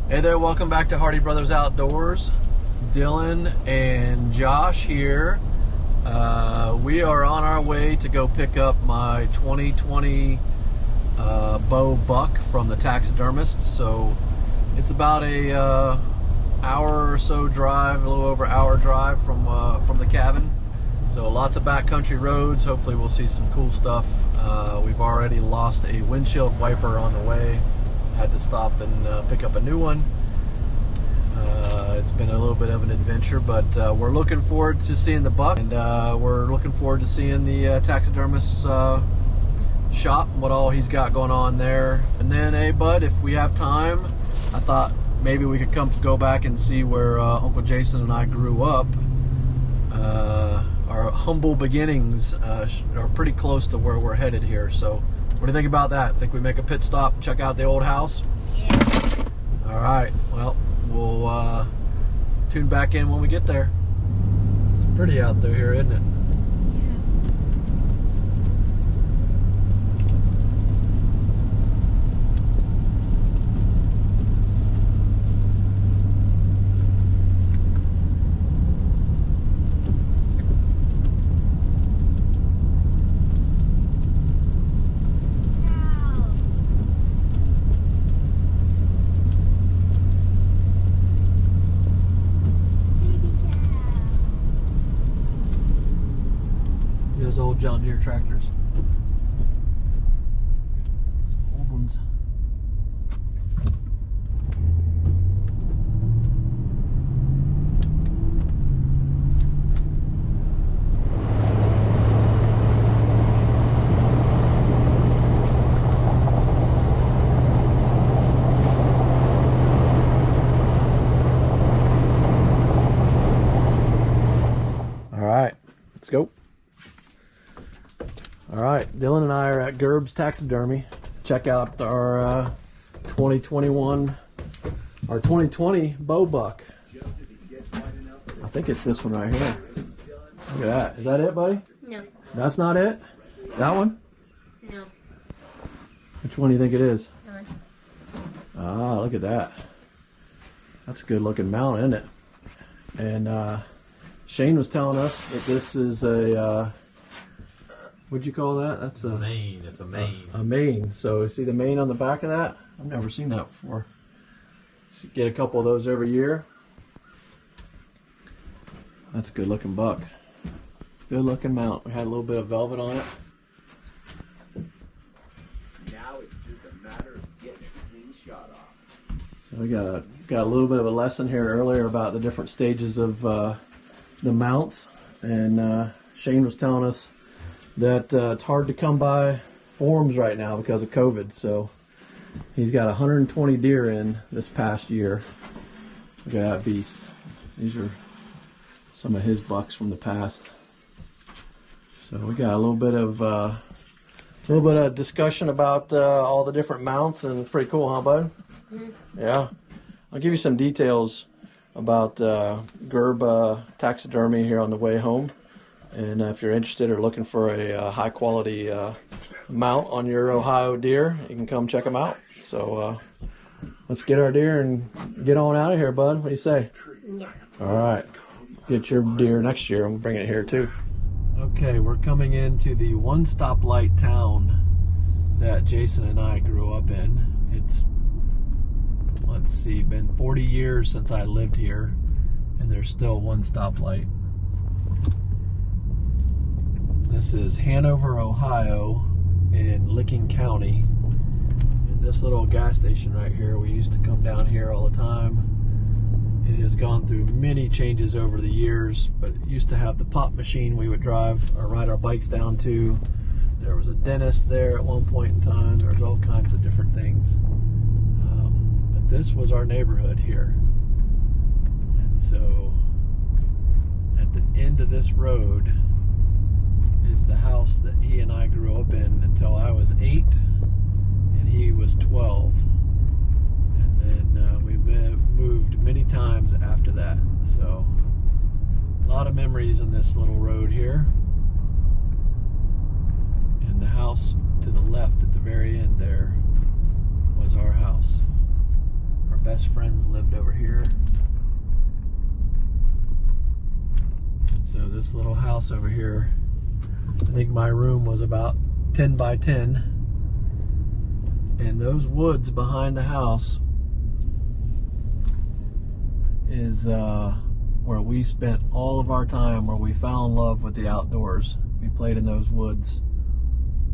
Hey there, welcome back to Hardy Brothers Outdoors. Dylan and Josh here. We are on our way to go pick up my 2020 bow buck from the taxidermist. So it's about a hour or so drive, a little over hour drive from the cabin. So lots of backcountry roads. Hopefully we'll see some cool stuff. We've already lost a windshield wiper on the way. Had to stop and pick up a new one. It's been a little bit of an adventure, but we're looking forward to seeing the buck, and we're looking forward to seeing the taxidermist's shop and what all he's got going on there. And then, hey bud, if we have time, I thought maybe we could go back and see where Uncle Jason and I grew up. Our humble beginnings are pretty close to where we're headed here. So what do you think about that? Think we make a pit stop and check out the old house? Yeah. All right, well, we'll tune back in when we get there. It's pretty out there here, isn't it? Those old John Deere tractors. Some old ones. All right, let's go. All right, Dylan and I are at Gerbs Taxidermy. Check out our 2020 bow buck. I think it's this one right here. Look at that. Is that it, buddy? No. That's not it? That one? No. Which one do you think it is? That one. Ah, look at that. That's a good looking mount, isn't it? And Shane was telling us that this is a what'd you call that? That's a mane. It's a mane. A mane. So see the mane on the back of that? I've never seen that before. So get a couple of those every year. That's a good looking buck. Good looking mount. We had a little bit of velvet on it. Now it's just a matter of getting a clean shot off. So we got a little bit of a lesson here earlier about the different stages of the mounts, and Shane was telling us that it's hard to come by forms right now because of COVID. So he's got 120 deer in this past year. Look at that beast. These are some of his bucks from the past. So we got a little bit of discussion about all the different mounts, and it's pretty cool, huh, bud? Mm-hmm. Yeah. I'll give you some details about Gerb Taxidermy here on the way home. And if you're interested or looking for a high quality mount on your Ohio deer, you can come check them out. So let's get our deer and get on out of here, bud. What do you say? Yeah. All right. Get your deer next year. I'm bringing it here too. Okay, we're coming into the one stoplight town that Jason and I grew up in. It's, let's see, been 40 years since I lived here, and there's still one stoplight. This is Hanover, Ohio in Licking County. And this little gas station right here, we used to come down here all the time. It has gone through many changes over the years, but it used to have the pop machine we would drive or ride our bikes down to. There was a dentist there at one point in time. There was all kinds of different things. But this was our neighborhood here. And so at the end of this road is the house that he and I grew up in until I was 8 and he was 12. And then we moved many times after that. So a lot of memories in this little road here. And the house to the left at the very end there was our house. Our best friends lived over here. So this little house over here, I think my room was about 10 by 10. And those woods behind the house is where we spent all of our time, where we fell in love with the outdoors. We played in those woods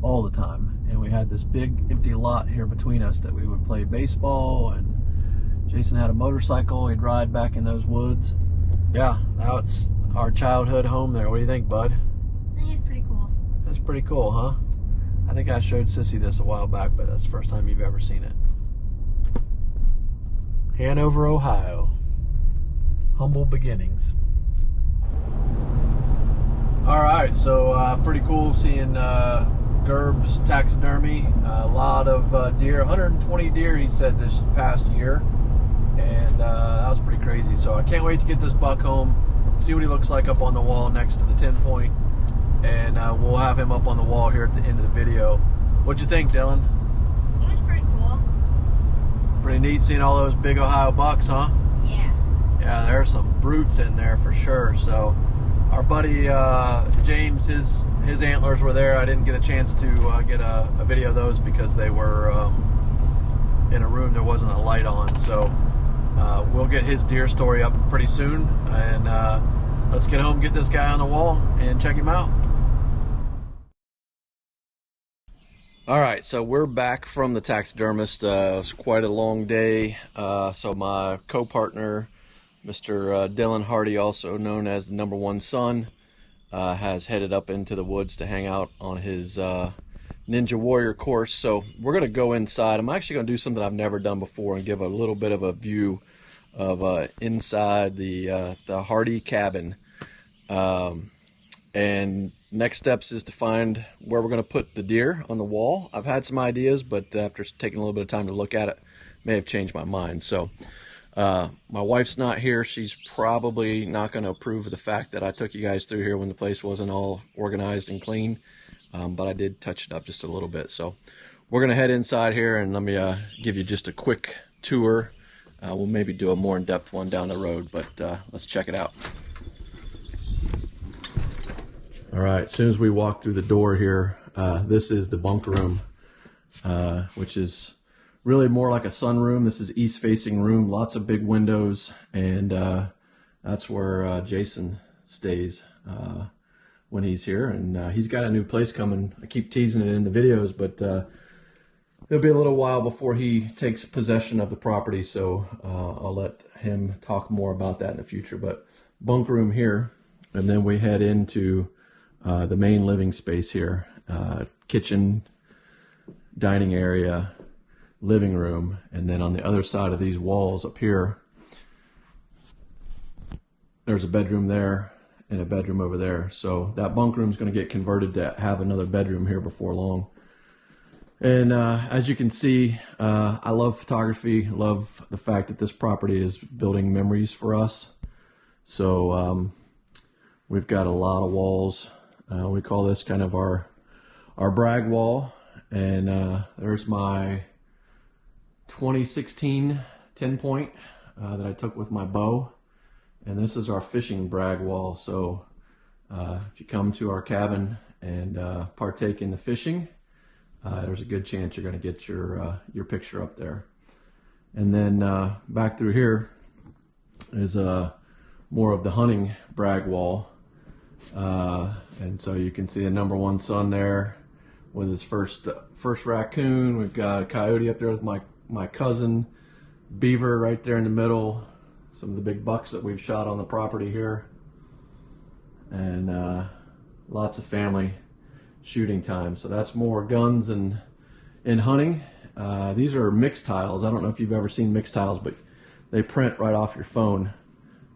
all the time. And we had this big empty lot here between us that we would play baseball, and Jason had a motorcycle. He'd ride back in those woods. Yeah, now it's our childhood home there. What do you think, bud? I think it's pretty cool. That's pretty cool, huh? I think I showed Sissy this a while back, but that's the first time you've ever seen it. Hanover, Ohio. Humble beginnings. All right, so pretty cool seeing Gerbs Taxidermy. A lot of deer, 120 deer he said this past year, and that was pretty crazy. So I can't wait to get this buck home, see what he looks like up on the wall next to the 10-point, and we'll have him up on the wall here at the end of the video. What'd you think, Dylan? It was pretty cool. Pretty neat seeing all those big Ohio bucks, huh? Yeah. Yeah, there's some brutes in there for sure. So our buddy James, his antlers were there. I didn't get a chance to get a video of those because they were in a room there wasn't a light on. So we'll get his deer story up pretty soon, and let's get home, get this guy on the wall, and check him out. All right, so we're back from the taxidermist. It was quite a long day. So my co-partner, Mr. Dylan Hardy, also known as the number one son, has headed up into the woods to hang out on his Ninja Warrior course. So we're going to go inside. I'm actually going to do something I've never done before and give a little bit of a view of inside the Hardy cabin. And next steps is to find where we're going to put the deer on the wall. I've had some ideas, but after taking a little bit of time to look at it, may have changed my mind. So my wife's not here. She's probably not going to approve of the fact that I took you guys through here when the place wasn't all organized and clean, but I did touch it up just a little bit. So we're going to head inside here, and let me give you just a quick tour. We'll maybe do a more in-depth one down the road, but let's check it out. All right, as soon as we walk through the door here, this is the bunk room, which is really more like a sunroom. This is east-facing room, lots of big windows, and that's where Jason stays when he's here. And he's got a new place coming. I keep teasing it in the videos, but it'll be a little while before he takes possession of the property, so I'll let him talk more about that in the future. But bunk room here, and then we head into the main living space here, kitchen, dining area, living room, and then on the other side of these walls up here, there's a bedroom there and a bedroom over there. So that bunk room is going to get converted to have another bedroom here before long. And as you can see, I love photography, love the fact that this property is building memories for us. So we've got a lot of walls. We call this kind of our brag wall. And there's my 2016 10-point that I took with my bow. And this is our fishing brag wall. So if you come to our cabin and partake in the fishing, there's a good chance you're going to get your picture up there. And then back through here is more of the hunting brag wall. And so you can see the number one son there with his first raccoon. We've got a coyote up there with my cousin, beaver right there in the middle, some of the big bucks that we've shot on the property here, and lots of family shooting time. So that's more guns and hunting. These are mixed tiles. I don't know if you've ever seen mixed tiles, but they print right off your phone.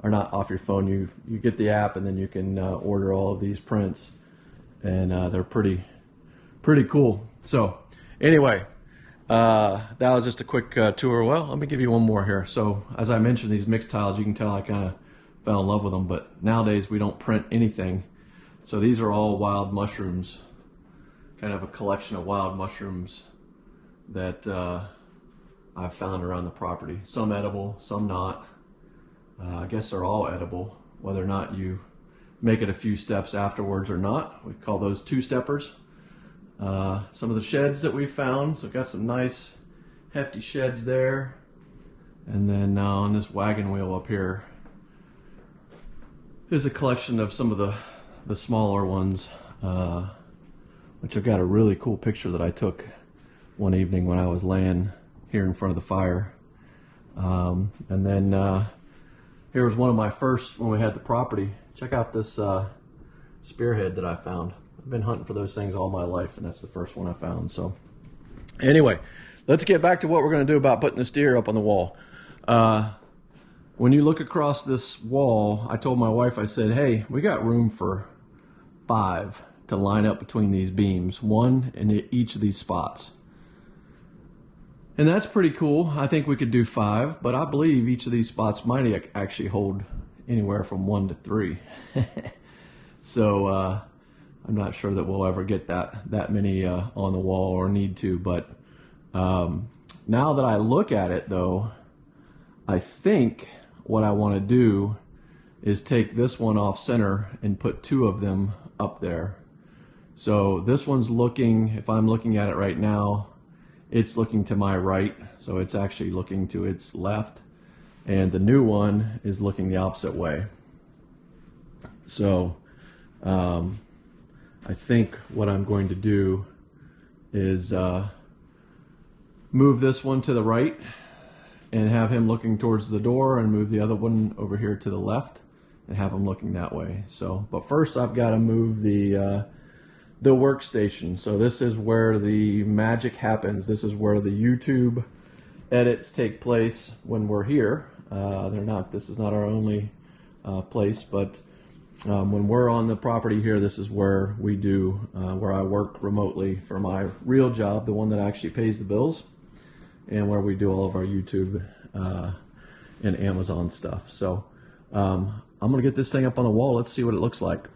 Or not off your phone, you get the app, and then you can order all of these prints, and they're pretty cool. So anyway, that was just a quick tour. Well, let me give you one more here. So as I mentioned, these mixed tiles, you can tell I kind of fell in love with them, but nowadays we don't print anything. So these are all wild mushrooms, kind of a collection of wild mushrooms that I've found around the property. Some edible, some not. I guess they're all edible, whether or not you make it a few steps afterwards or not. We call those two-steppers. Some of the sheds that we found, so we've got some nice hefty sheds there. And then on this wagon wheel up here is a collection of some of the smaller ones, which I've got a really cool picture that I took one evening when I was laying here in front of the fire. And then here was one of my first when we had the property. Check out this spearhead that I found. I've been hunting for those things all my life, and that's the first one I found. So anyway, let's get back to what we're going to do about putting this deer up on the wall. When you look across this wall, I told my wife, I said, hey, we got room for 5 to line up between these beams, 1 in each of these spots. And that's pretty cool. I think we could do 5, but I believe each of these spots might actually hold anywhere from 1 to 3. So I'm not sure that we'll ever get that many on the wall or need to, but now that I look at it though, I think what I want to do is take this one off center and put 2 of them up there. So this one's looking, if I'm looking at it right now, it's looking to my right, so it's actually looking to its left, and the new one is looking the opposite way. So I think what I'm going to do is move this one to the right and have him looking towards the door, and move the other one over here to the left and have him looking that way. So, but first I've got to move the workstation. So this is where the magic happens. This is where the YouTube edits take place when we're here. This is not our only place, but when we're on the property here, this is where we do, where I work remotely for my real job, the one that actually pays the bills, and where we do all of our YouTube and Amazon stuff. So I'm gonna get this thing up on the wall. Let's see what it looks like.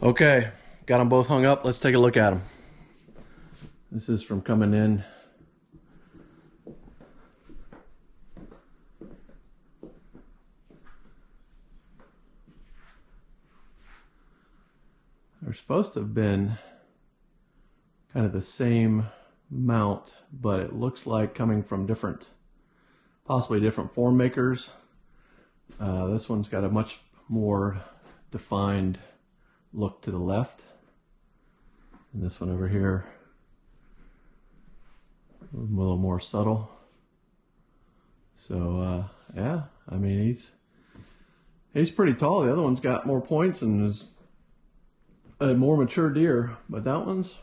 Okay, got them both hung up. Let's take a look at them. This is from coming in. They're supposed to have been kind of the same mount, but it looks like coming from different, possibly different form makers. This one's got a much more defined look to the left, and this one over here a little more subtle. So yeah, I mean he's pretty tall. The other one's got more points and is a more mature deer, but that one's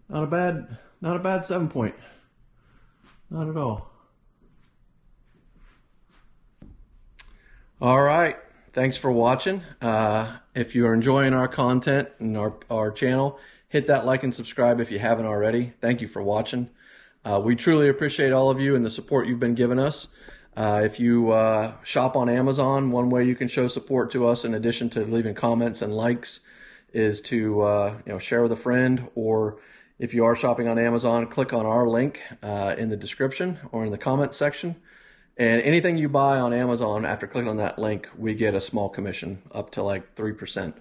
not a bad 7 point, not at all. All right. Thanks for watching. If you are enjoying our content and our channel, hit that like and subscribe if you haven't already. Thank you for watching. We truly appreciate all of you and the support you've been giving us. If you shop on Amazon, one way you can show support to us, in addition to leaving comments and likes, is to share with a friend. Or if you are shopping on Amazon, click on our link in the description or in the comment section. And anything you buy on Amazon, after clicking on that link, we get a small commission, up to like 3%.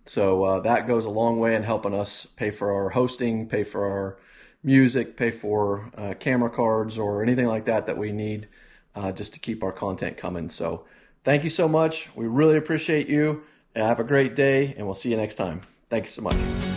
So that goes a long way in helping us pay for our hosting, pay for our music, pay for camera cards, or anything like that that we need just to keep our content coming. So thank you so much. We really appreciate you. Have a great day, and we'll see you next time. Thank you so much.